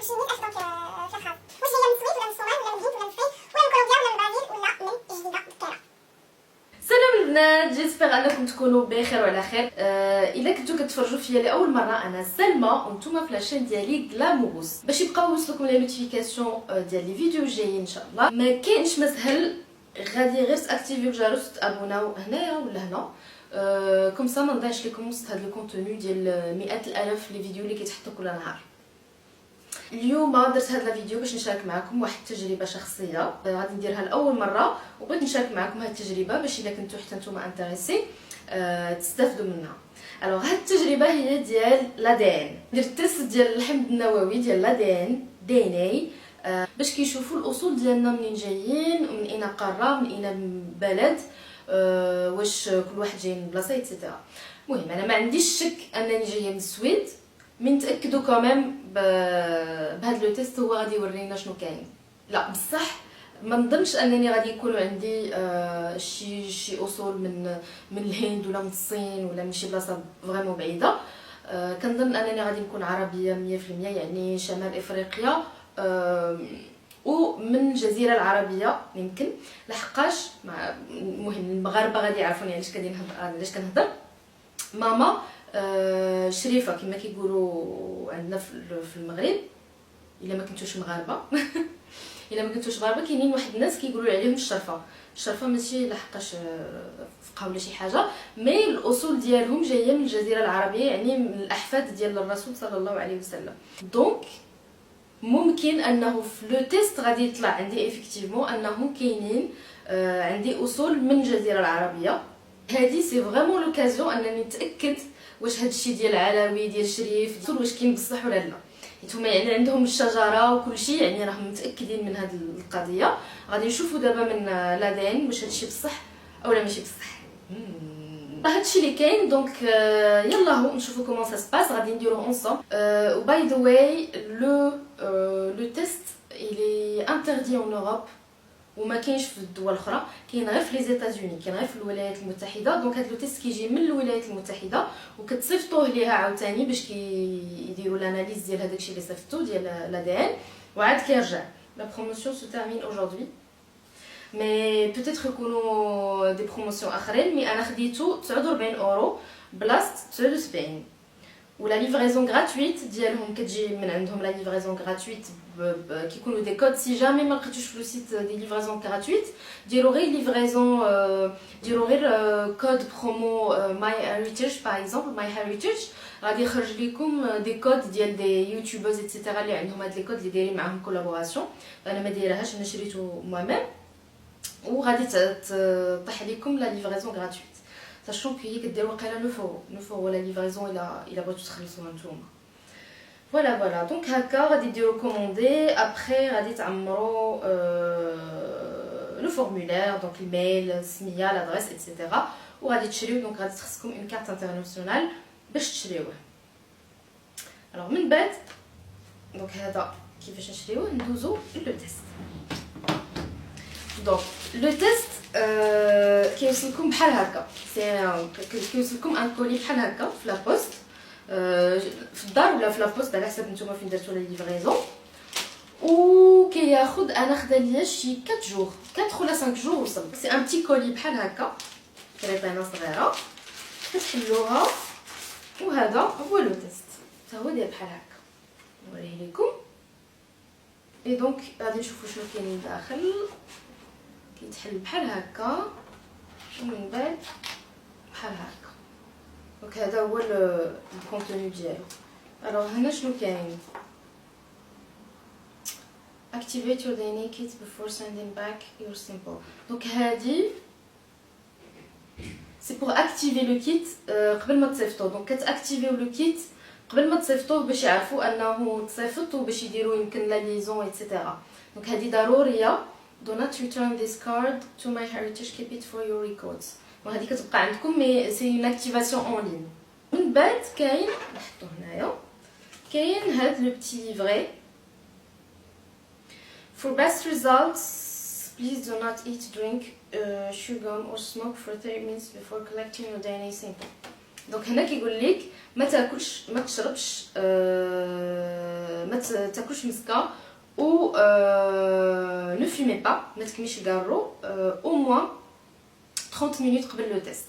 سلام البنات، جيسبر انكم تكونوا بخير وعلى خير. الا كنتو كتفرجوا فيا لاول مره، انا سلمى وانتم في لاشين ديالي غلاموغوس. باش يبقاو يوصلكم لي نوتيفيكاسيون ديال لي فيديو جايين ان شاء الله. ما كاينش مسهل، غادي غير تاكتيفيو الجرس وتابوناو هنايا ولا هنا، كوم سا ما نضيعش لكم وسط هذا الكونتوني ديال مئات الالاف لي فيديو اللي كيتحطوا كل نهار. اليوم درت هذا الفيديو باش نشارك معكم واحد التجربه شخصيه غادي نديرها لاول مره، وبغيت نشارك معكم هذه التجربه باش الا كنتو حتى نتوما انتريسي تستافدوا منها. الوغ هذه التجربه هي ديال لادين. درت تيست ديال الحمض النووي ديال لادين دي ان اي باش كيشوفوا الاصول ديالنا منين جايين ومن اين قاره من اين بلد، واش كل واحد جاي من بلاصه ايتترا. المهم انا ما عنديش شك انني جايه من السويد، من تاكدوا كمان بهذا لو تيست هو غادي يورينا شنو كاين. لا بصح ما نظنش انني غادي يكون عندي شي اصول من الهند ولا من الصين ولا من شي بلاصه فريمون بعيده. كنظن انني غادي نكون عربيه 100%، يعني شمال افريقيا ومن الجزيره العربيه يمكن، لحقاش المهم المغاربه غادي يعرفوني علاش كنهضر. ماما شريفه كما كيقولوا عندنا في المغرب، الا ما كنتوش مغاربه الا ما كنتوش مغاربه كاينين واحد الناس كيقولوا عليهم الشرفه ماشي لحقاش فقهوا ولا شي حاجه، مي الاصول ديالهم جايه من الجزيره العربيه، يعني من الاحفاد ديال الرسول صلى الله عليه وسلم. دونك ممكن انه في لو تيست غادي يطلع عندي افيكتيفمون انهم كاينين عندي اصول من الجزيره العربيه. هذه سي فريمون لوكازيون انني نتاكد واش هادشي ديال علوي ديال شريف واش كاين بصح ولا لا. نتوما يعني عندهم الشجره وكل شيء، يعني راهم متاكدين من هذه القضيه. غادي نشوفوا دابا من لادين واش هادشي بصح اولا ماشي بصح. هادشي اللي كاين. دونك يلا هو نشوفوا كومون سا سباس، غادي نديروه اونصومبل. باي ذا واي لو تيست الي انتردي اون اوروب وما كاينش في الدول الاخرى، كاين غير في لي زيتازوني، كاين غير في الولايات المتحده. دونك هذا لو تيست كيجي من الولايات المتحده وكتصيفطوه ليها عاوتاني باش كيديروا الاناليز ديال هذاك الشيء اللي صيفطو ديال لادين، وعاد كيرجع. لا بروموسيون سو تيرمين اaujourd'hui، مي بوتيتر يكونوا دي بروموسيون اخرين. مي انا خديتو 49 اورو بلاصه 79، ولا ليفريزون غراتويت ديالهم كتجي من عندهم. لا ليفريزون غراتويت كيكونوا دي كود. سي جامي ما لقيتوش في لو سيت دي ليفريزون غراتويت، ديروا غير ليفريزون، ديروا غير كود برومو ماي هيريتاج باغ اكزومبل. ماي هيريتاج غادي يخرج لكم دي كود ديال دي يوتيوبرز ايتترا اللي عندهم هاد لي كود اللي دايرين معاهم كولابوراسيون. انا ما دايرهاش، انا شريته moi-même، وغادي تطيح لكم لا ليفريزون غراتويت. ساشون كي كديروا واقيلا 9 ولا ليفريزون الا بغيتو تخلصوها نتوما. فوالا دونك هكا غادي ديروا كوموندي. ابري غادي تعمروا لو فورمولير، دونك الميل، السميه، لادريس ايتترا، وغادي تشريو. دونك غادي تخصكم اون كارت انترناسيونال باش تشريوه. الوغ من بعد دونك هذا كيفاش نشريوه، ندوزو لو تيست. دونك لو تيست كيوصلكم بحال هكا، كيوصلكم ان كولي بحال هكا في لابوست، في الدار ولا في لابوست على حسب نتوما فين درتو لا ليفريزون. و كياخذ انا خدا ليا شي 4 جور 4 ولا 5 جور وصل. سي ان بتي كولي بحال هكا، كريطينه صغيره كتحلوها، وهذا هو لو تيست حتى هو داير بحال هكا. نوريه لكم. اي دونك غادي نشوفوا شنو كاين داخل. كيتحل بحال هكا ومن بعد بحال هكا. دونك هذا هو الكونتوني ديالو. الوغ هنا شنو كاين؟ activate your DNA kit before sending back your sample. دونك هادي سي بور اكتيفي لو كيت قبل ما تصيفطوه. دونك كتاكتيفيو لو كيت قبل ما تصيفطوه باش يعرفوا انه تصيفط وباش يديروا يمكن لا ليزون ايتترا. دونك هذه ضروريه. Do not return this card to my heritage, keep it for your records. وهذه كتبقى عندكم، مي سي اون اكتيفاسيون اون لين. من بعد كاين نحطو هنايا، كاين هاد لو بتي ليفري. For best results please do not eat, drink, chew gum or smoke for 30 minutes before collecting your DNA sample. دونك هنا كيقول لك ما تاكلش، ما تشربش، ما تاكلش مسكه و ne fumez pas ما تكميش الكارو au moins 30 minutes قبل لو تيست.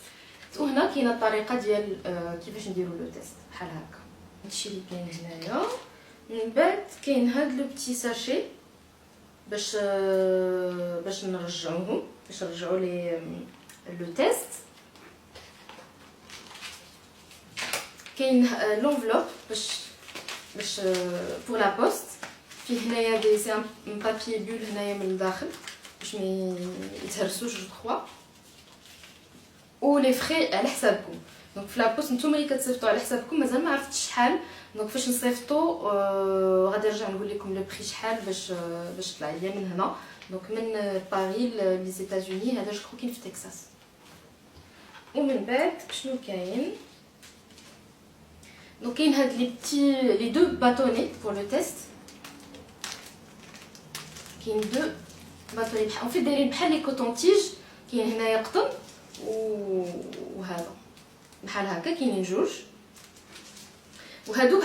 وهنا كاينه الطريقه ديال كيفاش نديرو لو تيست بحال هكا. هادشي اللي كاين هنايا. من بعد كاين هاد لو بتي ساشي باش نرجعوهم، باش نرجعوا لي لو تيست. كاين لونفلوب باش بور لا بوست. فيه هنايا دي سي ان بابي بول هنايا من الداخل باش ما يتهرسوش جو كخوا. و لي فري على حسابكم. دونك في لابوست نتوما اللي كتصيفطوا على حسابكم، مازال ما عرفتش شحال. دونك فاش نصيفطوا غادي نرجع نقول لكم لو بري شحال باش طلع ليا من هنا. دونك من باريس لي زيتازوني، هذا جو كرو كاين في تكساس. ومن بعد شنو كاين؟ دونك كاين هاد لي دو باتوني بور لو تيست. كاين دو باتوني بحال في دايرين بحال لي كوطونتيج. كاين هنايا قطن وهذا بحال هكا، كاينين جوج. وهادو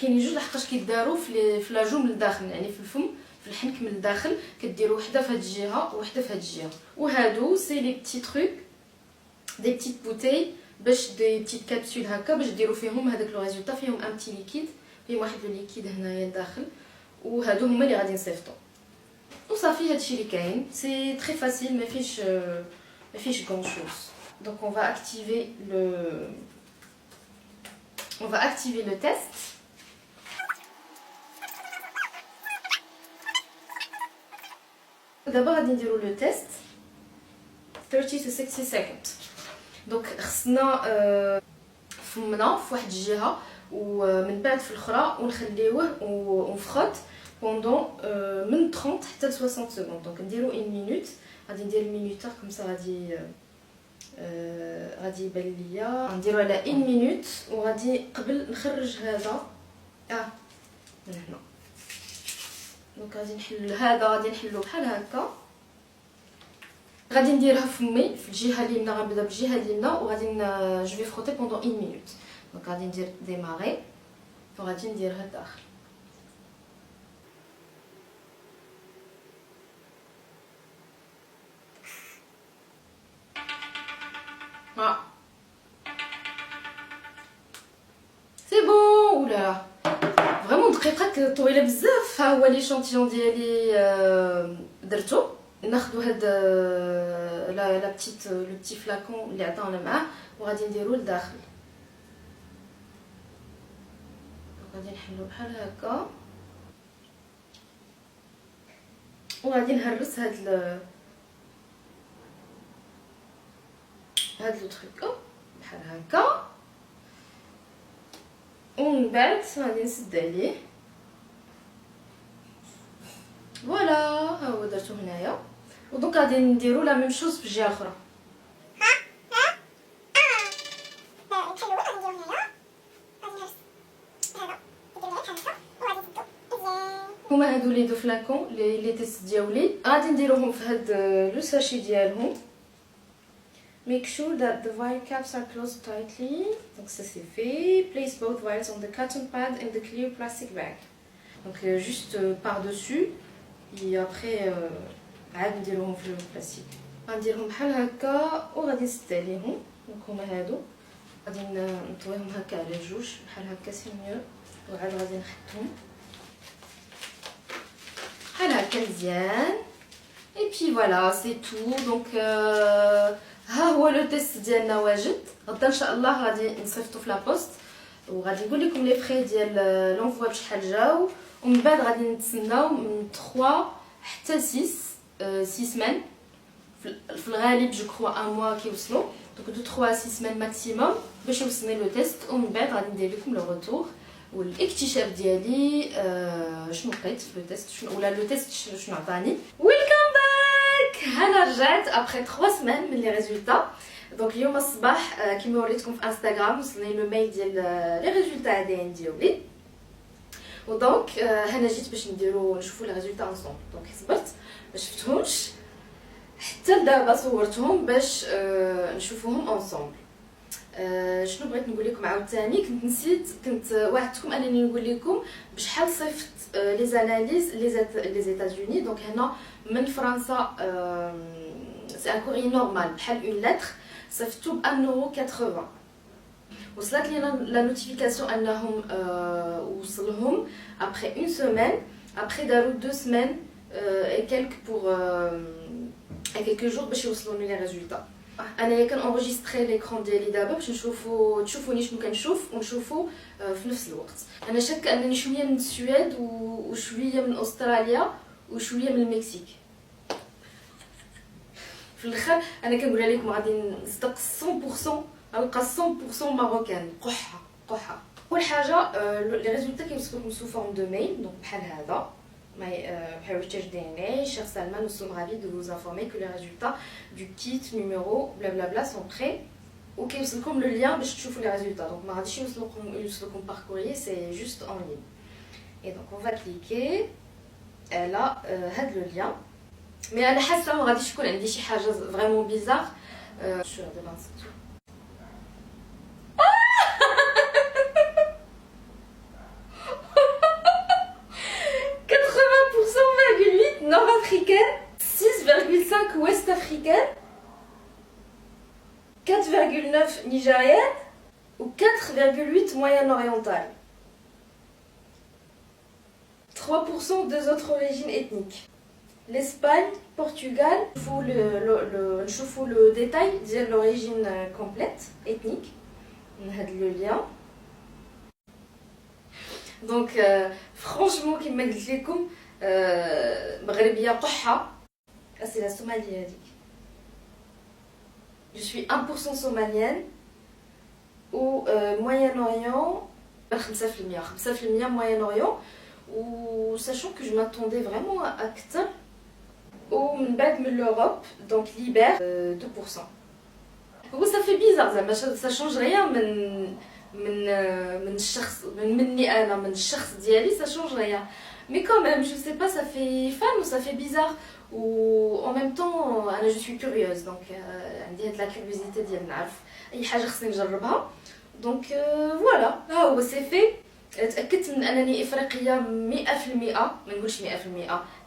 كاينين جوج لحقاش كيداروا في لاجو من الداخل، يعني في الفم في الحنك من الداخل كديروا وحده في هاد الجهه وحده في هاد الجهه. وهادو سي لي بتي تروك دي بتيت بوتاي باش دي بتيت كابسول هكا باش ديروا فيهم هذاك لو ريزولطا. فيهم ان بتي ليكيد، فيهم واحد لو ليكيد هنايا الداخل. وهادو هما اللي غادي نصيفطوا. وصافي هادشي اللي كاين. سي تري فاسيل، ما فيش grand chose. Donc on va activer le test. D'abord غادي نديرو لو تيست 30 to 60 seconds. دونك خصنا فمنا في واحد الجهه ومن بعد في الاخرى ونخليوه ونفخط بوندون من 30 حتى 60 سكوند. دونك نديرو 1 مينوت. غادي ندير المينوتور كوم سا غادي يبان ليا. نديرو على 1 مينوت وغادي قبل نخرج هذا من هنا. دونك غادي نحل هذا، غادي نحلو بحال هكا. غادي نديرها في فمي في الجهه اليمنى. غنبدا بالجهه اليمنى وغادي جو في فروتي بوندون 1 مينوت. دونك غادي ندير ديماري وغادي نديرها لداخل. سي بون. ولا فريمون دقيقات طويله بزاف. ها هو لي شونتيون ديالي درتو. ناخذ هاد لا بتيت لو بتي فلاكون اللي عطاونا معاه وغادي نديرو لداخل. غادي نحلو بحال هكا وغادي نهرس هاد لو تروك بحال هكا. ومن بعد غادي نسد عليه. فوالا ها هو درتو هنايا. ودونك غادي نديرو لا ميم شوز في الجهه الاخرى. هما هادو لي دو فلاكون لي تيست ديالي غادي نديروهم في هاد لو ساشي ديالهم. Make sure that the vial caps are closed tightly. Donc ça c'est fait. Place both vials on the cotton pad and the clear plastic bag. Donc juste par-dessus et après عاد نديروهم في البلاستيك. غنديرهم بحال هكا وغادي نسد عليهم. دونك هما هادو غادي نطويهم هكا على جوج بحال هكا سي ميو. وعاد غادي نحطهم بحال هكا مزيان. اي بي فوالا سي تو. دونك ها هو لو تيست ديالنا واجد. غدا ان شاء الله غادي نصيفطو في لابوست وغادي نقول لكم لي فري ديال لونفوا بشحال جاو. ومن بعد غادي نتسناو من 3 حتى 6 سيمان في الغالب جو كرو 1 موا كيوصلوا. دونك دو 3 6 سيمان ماكسيموم باش يوصلني لو تيست. ومن بعد غادي ندير لكم لو روتور والاكتشاف ديالي شنو لقيت في لو تيست شنو ولا لو تيست شنو عطاني. ويلكم باك. انا رجعت ابري 3 سيمان من لي ريزولطا. دونك اليوم الصباح كيما وريتكم في انستغرام وصلني لو ميل ديال لي ريزولطا ADN ديالي. ودونك هنا جيت باش نشوفوا لي ريزولطا انصومبل. دونك صبرت ما شفتهمش حتى دابا صورتهم باش نشوفوهم انصومبل. شنو بغيت نقول لكم عاوتاني، كنت نسيت، كنت وعدتكم انني نقول لكم بشحال صيفط لي زاناليز لي زيتازوني. دونك هنا من فرنسا سي ان كوري نورمال بحال اون لتر صيفطو ب 1.80€. وصلت لينا لا نوتيفيكاسيون انهم وصلهم ابري اون سيمين، ابري داروا 2 سيمين اي كيلك بور اي كيلكو جور باش يوصلوني لي ريزولطا. انايا كنونجستري ليكرون ديالي دابا باش تشوفوني شنو كنشوف ونشوفو في نفس الوقت. انا شاكه انني شويه من السويد وشويه من استراليا وشويه من المكسيك. في الاخر انا كنقولها لكم غادي نصدق 100%، غنلقى 100% ماروكان. قحه. اول حاجه لي ريزولطا كيوصلوكم سو فورم دو ميل، دونك بحال هذا Heritage DNA, cher Salman, nous sommes ravis de vous informer que les résultats du kit, numéro, blablabla sont prêts. Ok, c'est comme le lien, mais je trouve les résultats. Donc, je vais par courrier, c'est juste en ligne. Et donc, on va cliquer. Elle a le lien. Mais elle a ça, on va dire qu'il y a des choses vraiment bizarres. Sur la demande. 80,8 nord-africaine, 6,5 ouest-africaine, 4,9 nigérienne ou 4,8 moyen-orientale. 3% des autres origines ethniques. L'Espagne, Portugal, il faut le détail, dire l'origine complète, ethnique. On a le lien. Donc, franchement, qui m'a dit comme Maghrebia Qaha, c'est la Somalie. Je suis 1% somalienne ou Moyen-Orient, 5% Moyen-Orient, ou sachant que je m'attendais vraiment à Ktar ou de l'Europe, donc Libère 2%. Donc, ça fait bizarre, ça change rien. من الشخص مني انا من الشخص ديالي ça change rien, mais quand même je sais pas, ça fait fun ou ça fait bizarre, ou en même temps انا je suis curieuse, donc عندي هاد لا curiosité ديال نعرف اي حاجه خصني نجربها. دونك فوالا ها هو سي في. تاكدت من انني افريقيه 100%، ما نقولش 100%،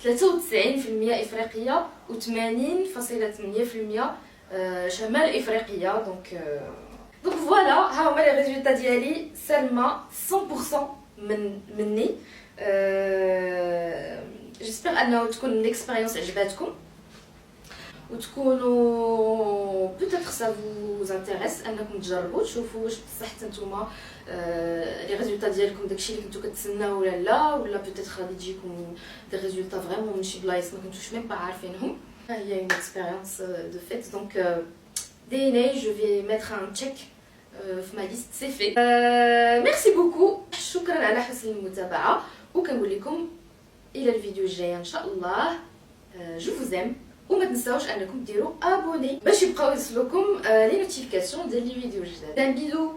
93% افريقيه و 80.8% شمال افريقيا. Donc voilà, ها هما لي ريزولطا ديالي سلمى 100% مني. جيسبر انه تكون الاكسبيريونس عجباتكم وتكونوا بوتيتر سا فوز انتريس انكم تجربوا تشوفوا واش بصح نتوما لي ريزولطا ديالكم داكشي اللي كنتو كتسناو ولا بوتيتر غادي تجيكم دي ريزولطا فريمون من شي بلايص ما كنتوش ميم با عارفينهم. هي اون اكسبيريونس دو فيت. دونك DNA, je vais mettre un check في ما ليست سي في. ميرسي بوكو، شكرا على حسن المتابعه، وكنقول لكم الى الفيديو الجاي ان شاء الله. جو فوزيم، وما تنساوش انكم ديروا ابوني باش يبقاو يوصلوكم لي نوتيفيكاسيون ديال لي فيديو جداد. ان بيدو.